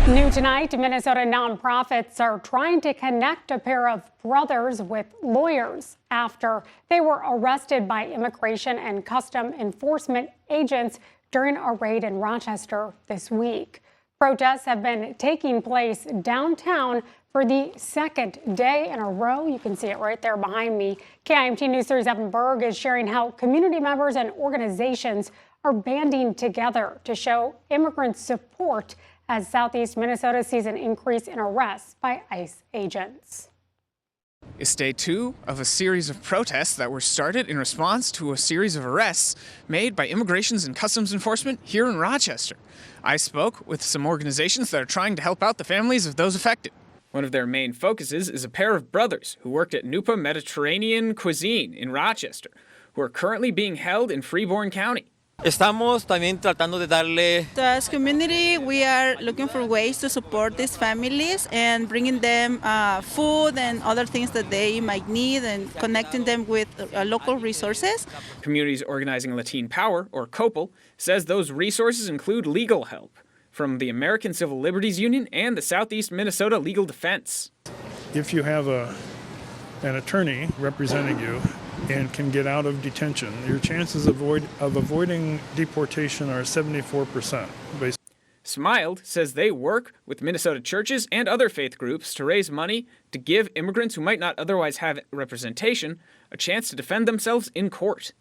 New tonight, Minnesota nonprofits are trying to connect a pair of brothers with lawyers after they were arrested by Immigration and Custom Enforcement agents during a raid in Rochester this week. Protests have been taking place downtown for the second day in a row. You can see it right there behind me. KIMT News 3's Evan Berg is sharing how community members and organizations are banding together to show immigrant support as Southeast Minnesota sees an increase in arrests by ICE agents. It's day 2 of a series of protests that were started in response to a series of arrests made by Immigration and Customs Enforcement here in Rochester. I spoke with some organizations that are trying to help out the families of those affected. One of their main focuses is a pair of brothers who worked at Nupa Mediterranean Cuisine in Rochester, who are currently being held in Freeborn County. Estamos también tratando de darle. As community, we are looking for ways to support these families and bringing them food and other things that they might need and connecting them with local resources. Communities Organizing Latine Power, or COPL, says those resources include legal help from the American Civil Liberties Union and the Southeast Minnesota Legal Defense. If you have an attorney representing you and can get out of detention, your chances of avoiding deportation are 74%. Smiled says they work with Minnesota churches and other faith groups to raise money to give immigrants who might not otherwise have representation a chance to defend themselves in court.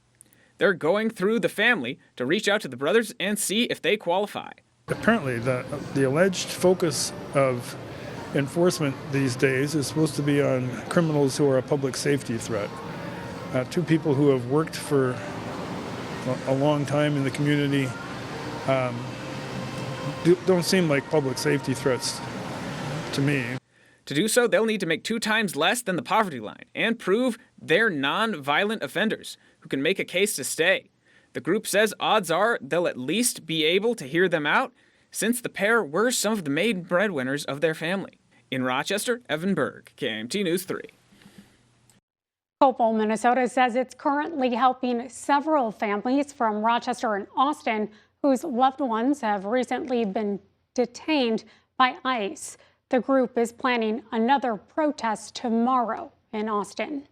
They're going through the family to reach out to the brothers and see if they qualify. Apparently, the alleged focus of enforcement these days is supposed to be on criminals who are a public safety threat. Two people who have worked for a long time in the community don't seem like public safety threats to me. To do so, they'll need to make 2 times less than the poverty line and prove they're non-violent offenders who can make a case to stay. The group says odds are they'll at least be able to hear them out, since the pair were some of the main breadwinners of their family. In Rochester, Evan Berg, KIMT News 3. COPL Minnesota says it's currently helping several families from Rochester and Austin whose loved ones have recently been detained by ICE. The group is planning another protest tomorrow in Austin.